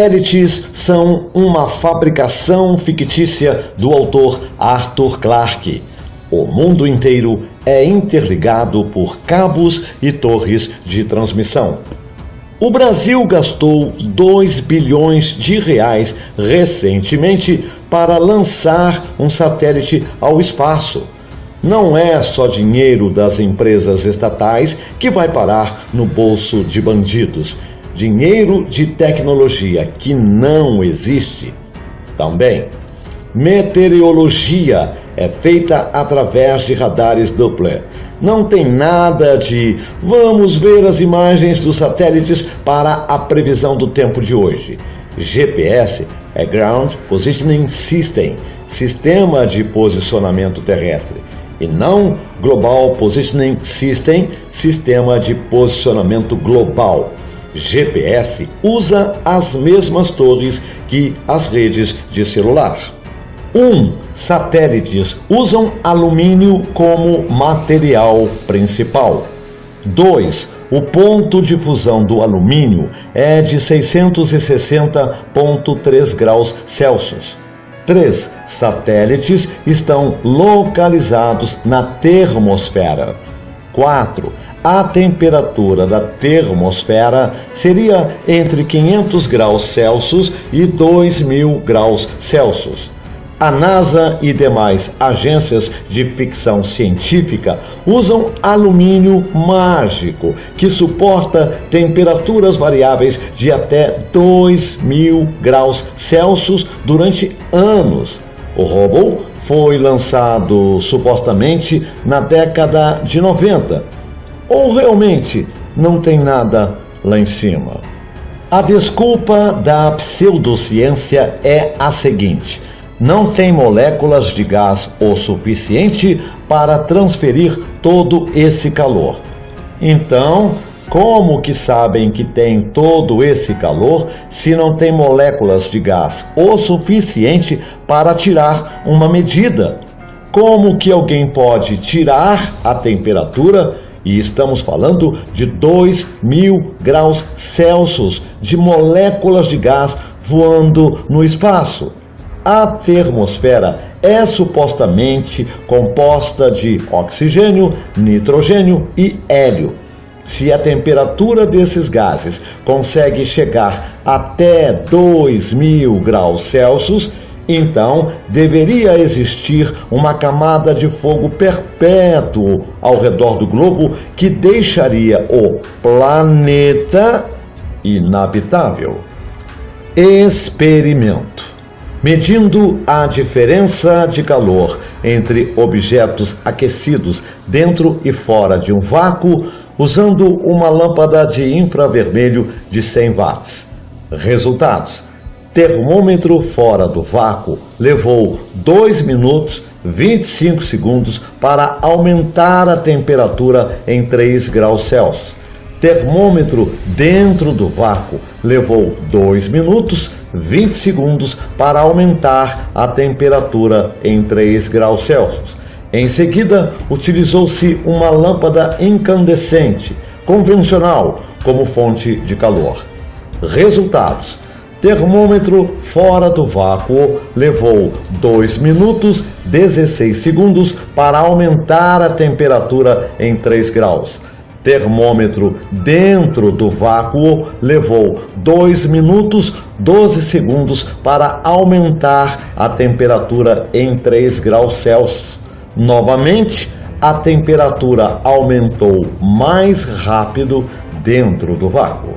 Satélites são uma fabricação fictícia do autor Arthur Clarke. O mundo inteiro é interligado por cabos e torres de transmissão. O Brasil gastou 2 bilhões de reais recentemente para lançar um satélite ao espaço. Não é só dinheiro das empresas estatais que vai parar no bolso de bandidos. Dinheiro de tecnologia que não existe também. Meteorologia é feita através de radares Doppler. Não tem nada de vamos ver as imagens dos satélites para a previsão do tempo de hoje. GPS é Ground Positioning System, sistema de posicionamento terrestre, e não Global Positioning System, sistema de posicionamento global. GPS usa as mesmas torres que as redes de celular. 1. Satélites usam alumínio como material principal. 2. O ponto de fusão do alumínio é de 660,3 graus Celsius. 3. Satélites estão localizados na termosfera. 4. A temperatura da termosfera seria entre 500 graus Celsius e 2.000 graus Celsius. A NASA e demais agências de ficção científica usam alumínio mágico, que suporta temperaturas variáveis de até 2.000 graus Celsius durante anos. O Hubble foi lançado supostamente na década de 90. Ou realmente não tem nada lá em cima? A desculpa da pseudociência é a seguinte: não tem moléculas de gás o suficiente para transferir todo esse calor. Então, como que sabem que tem todo esse calor se não tem moléculas de gás o suficiente para tirar uma medida? Como que alguém pode tirar a temperatura? E estamos falando de 2.000 graus Celsius de moléculas de gás voando no espaço. A termosfera é supostamente composta de oxigênio, nitrogênio e hélio. Se a temperatura desses gases consegue chegar até 2.000 graus Celsius, então deveria existir uma camada de fogo perpétuo ao redor do globo que deixaria o planeta inabitável. Experimento. Medindo a diferença de calor entre objetos aquecidos dentro e fora de um vácuo, usando uma lâmpada de infravermelho de 100 watts. Resultados: termômetro fora do vácuo levou 2 minutos 25 segundos para aumentar a temperatura em 3 graus Celsius. Termômetro dentro do vácuo levou 2 minutos 20 segundos para aumentar a temperatura em 3 graus Celsius. Em seguida, utilizou-se uma lâmpada incandescente, convencional, como fonte de calor. Resultados: termômetro fora do vácuo levou 2 minutos 16 segundos para aumentar a temperatura em 3 graus. Termômetro dentro do vácuo levou 2 minutos 12 segundos para aumentar a temperatura em 3 graus Celsius. Novamente, a temperatura aumentou mais rápido dentro do vácuo.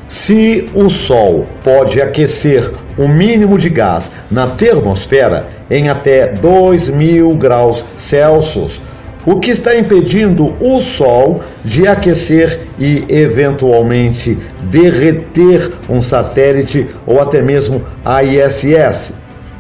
Se o Sol pode aquecer o mínimo de gás na termosfera em até 2.000 graus Celsius, o que está impedindo o Sol de aquecer e, eventualmente, derreter um satélite ou até mesmo a ISS?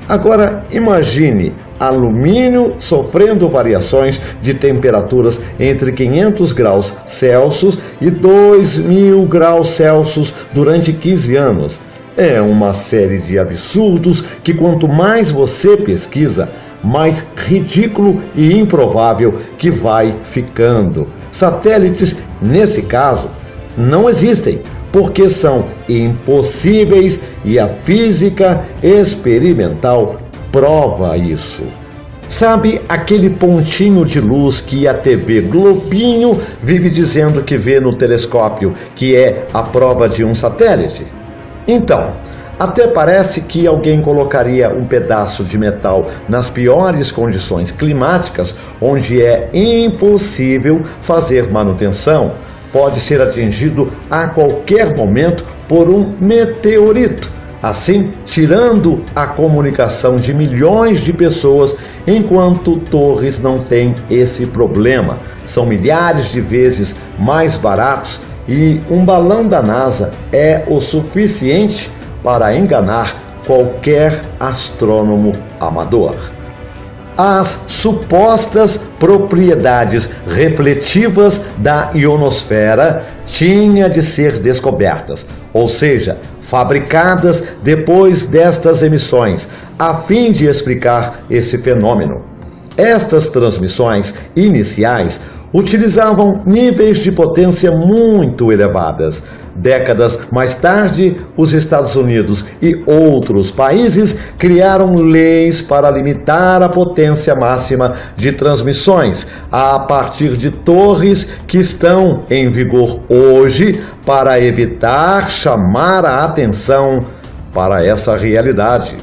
Agora, imagine alumínio sofrendo variações de temperaturas entre 500 graus Celsius e 2.000 graus Celsius durante 15 anos. É uma série de absurdos que, quanto mais você pesquisa, mais ridículo e improvável que vai ficando. Satélites, nesse caso, não existem, porque são impossíveis e a física experimental prova isso. Sabe aquele pontinho de luz que a TV Globinho vive dizendo que vê no telescópio, que é a prova de um satélite? Então, até parece que alguém colocaria um pedaço de metal nas piores condições climáticas, onde é impossível fazer manutenção. Pode ser atingido a qualquer momento por um meteorito, assim tirando a comunicação de milhões de pessoas, enquanto torres não têm esse problema. São milhares de vezes mais baratos e um balão da NASA é o suficiente para enganar qualquer astrônomo amador. As supostas propriedades refletivas da ionosfera tinham de ser descobertas, ou seja, fabricadas depois destas emissões, a fim de explicar esse fenômeno. Estas transmissões iniciais utilizavam níveis de potência muito elevadas. Décadas mais tarde, os Estados Unidos e outros países criaram leis para limitar a potência máxima de transmissões a partir de torres que estão em vigor hoje para evitar chamar a atenção para essa realidade.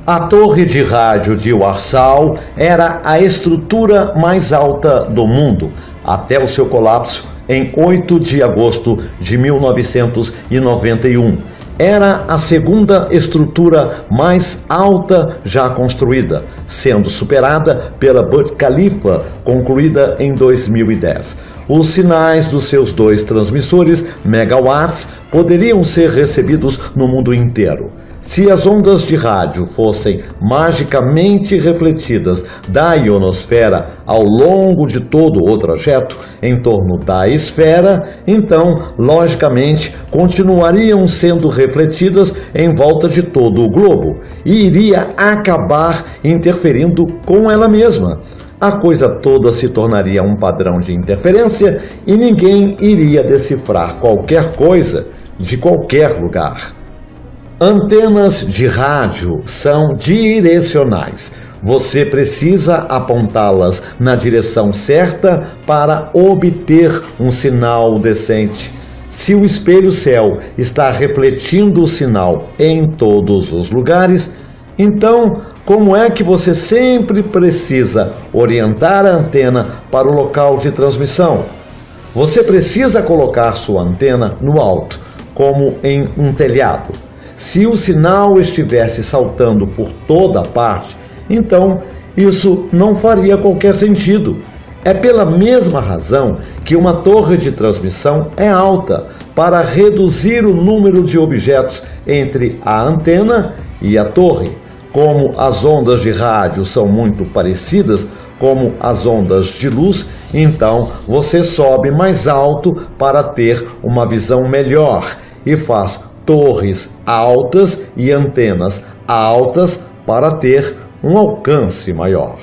A torre de rádio de Warsaw era a estrutura mais alta do mundo, até o seu colapso em 8 de agosto de 1991. Era a segunda estrutura mais alta já construída, sendo superada pela Burj Khalifa, concluída em 2010. Os sinais dos seus 2 transmissores megawatts poderiam ser recebidos no mundo inteiro. Se as ondas de rádio fossem magicamente refletidas da ionosfera ao longo de todo o trajeto em torno da esfera, então, logicamente, continuariam sendo refletidas em volta de todo o globo e iria acabar interferindo com ela mesma. A coisa toda se tornaria um padrão de interferência e ninguém iria decifrar qualquer coisa de qualquer lugar. Antenas de rádio são direcionais. Você precisa apontá-las na direção certa para obter um sinal decente. Se o espelho-céu está refletindo o sinal em todos os lugares, então como é que você sempre precisa orientar a antena para o local de transmissão? Você precisa colocar sua antena no alto, como em um telhado. Se o sinal estivesse saltando por toda parte, então isso não faria qualquer sentido. É pela mesma razão que uma torre de transmissão é alta, para reduzir o número de objetos entre a antena e a torre. Como as ondas de rádio são muito parecidas como as ondas de luz, então você sobe mais alto para ter uma visão melhor e faz torres altas e antenas altas para ter um alcance maior.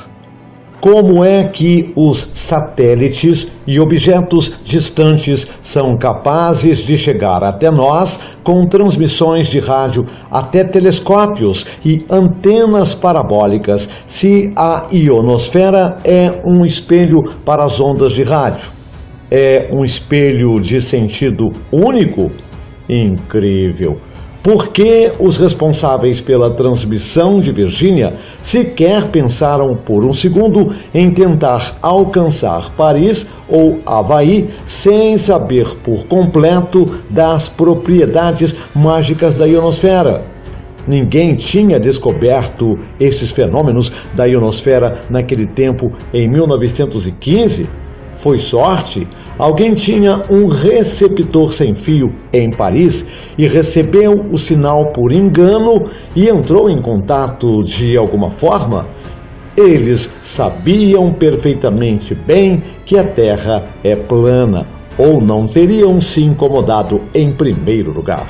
Como é que os satélites e objetos distantes são capazes de chegar até nós com transmissões de rádio até telescópios e antenas parabólicas, se a ionosfera é um espelho para as ondas de rádio? É um espelho de sentido único? Incrível! Por que os responsáveis pela transmissão de Virgínia sequer pensaram por um segundo em tentar alcançar Paris ou Havaí sem saber por completo das propriedades mágicas da ionosfera? Ninguém tinha descoberto estes fenômenos da ionosfera naquele tempo, em 1915? Foi sorte? Alguém tinha um receptor sem fio em Paris e recebeu o sinal por engano e entrou em contato de alguma forma? Eles sabiam perfeitamente bem que a Terra é plana, ou não teriam se incomodado em primeiro lugar.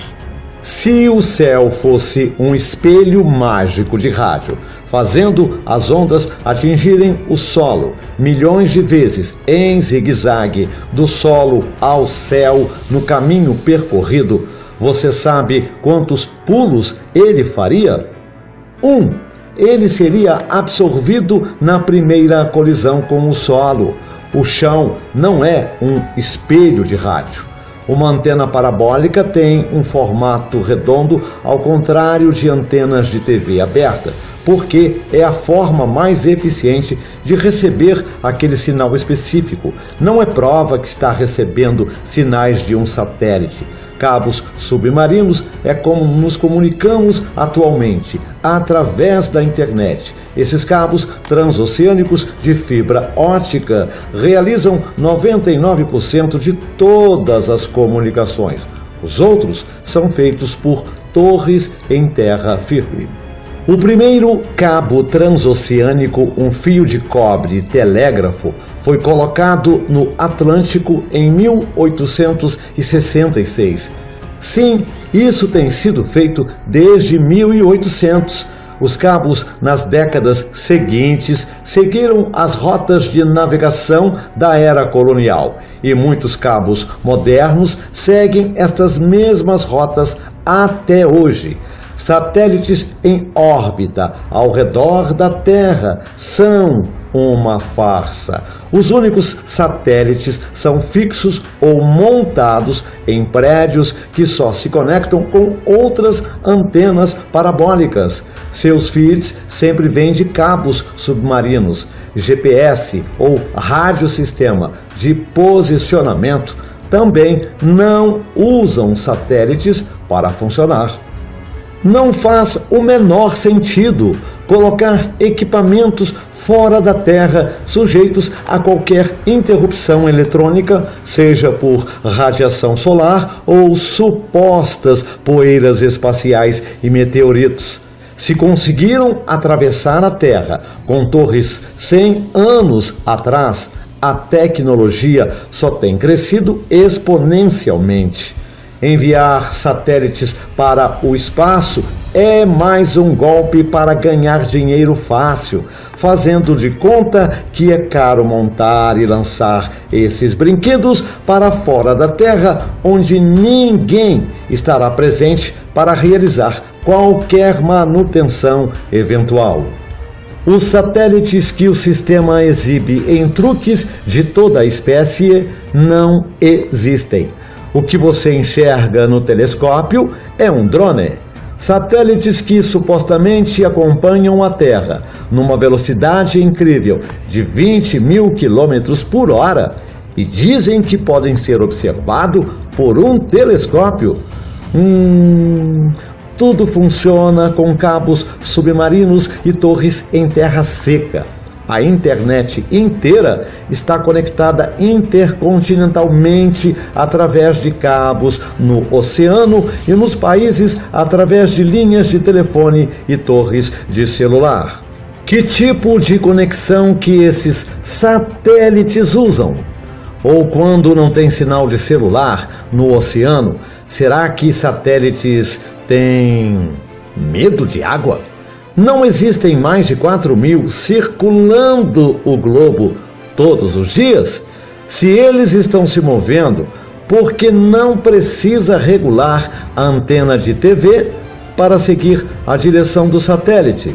Se o céu fosse um espelho mágico de rádio, fazendo as ondas atingirem o solo milhões de vezes em zigue-zague, do solo ao céu no caminho percorrido, você sabe quantos pulos ele faria? 1. Ele seria absorvido na primeira colisão com o solo. O chão não é um espelho de rádio. Uma antena parabólica tem um formato redondo, ao contrário de antenas de TV aberta, porque é a forma mais eficiente de receber aquele sinal específico. Não é prova que está recebendo sinais de um satélite. Cabos submarinos é como nos comunicamos atualmente, através da internet. Esses cabos transoceânicos de fibra óptica realizam 99% de todas as comunicações. Os outros são feitos por torres em terra firme. O primeiro cabo transoceânico, um fio de cobre telégrafo, foi colocado no Atlântico em 1866. Sim, isso tem sido feito desde 1800. Os cabos, nas décadas seguintes, seguiram as rotas de navegação da era colonial, e muitos cabos modernos seguem estas mesmas rotas até hoje. Satélites em órbita ao redor da Terra são uma farsa. Os únicos satélites são fixos ou montados em prédios que só se conectam com outras antenas parabólicas. Seus feeds sempre vêm de cabos submarinos. GPS ou radiosistema de posicionamento também não usam satélites para funcionar. Não faz o menor sentido colocar equipamentos fora da Terra sujeitos a qualquer interrupção eletrônica, seja por radiação solar ou supostas poeiras espaciais e meteoritos. Se conseguiram atravessar a Terra com torres 100 anos atrás, a tecnologia só tem crescido exponencialmente. Enviar satélites para o espaço é mais um golpe para ganhar dinheiro fácil, fazendo de conta que é caro montar e lançar esses brinquedos para fora da Terra, onde ninguém estará presente para realizar qualquer manutenção eventual. Os satélites que o sistema exibe em truques de toda a espécie não existem. O que você enxerga no telescópio é um drone. Satélites que supostamente acompanham a Terra numa velocidade incrível de 20 mil quilômetros por hora e dizem que podem ser observados por um telescópio. Tudo funciona com cabos submarinos e torres em terra seca. A internet inteira está conectada intercontinentalmente através de cabos no oceano e nos países através de linhas de telefone e torres de celular. Que tipo de conexão que esses satélites usam? Ou quando não tem sinal de celular no oceano, será que satélites têm medo de água? Não existem mais de 4.000 circulando o globo todos os dias? Se eles estão se movendo, por que não precisa regular a antena de TV para seguir a direção do satélite?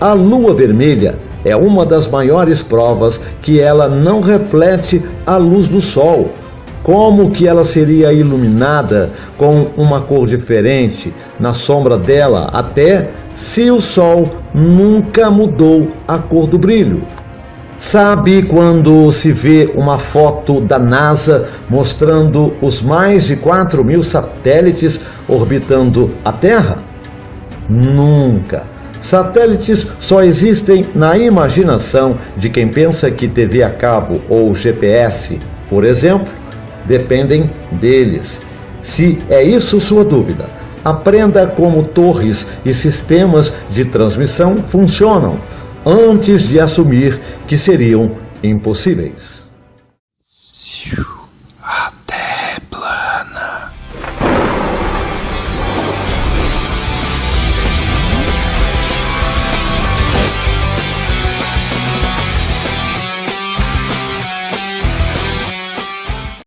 A Lua Vermelha é uma das maiores provas que ela não reflete a luz do Sol. Como que ela seria iluminada com uma cor diferente na sombra dela, até se o Sol nunca mudou a cor do brilho? Sabe quando se vê uma foto da NASA mostrando os mais de 4.000 satélites orbitando a Terra? Nunca. Satélites só existem na imaginação de quem pensa que TV a cabo ou GPS, por exemplo, dependem deles. Se é isso sua dúvida, aprenda como torres e sistemas de transmissão funcionam antes de assumir que seriam impossíveis.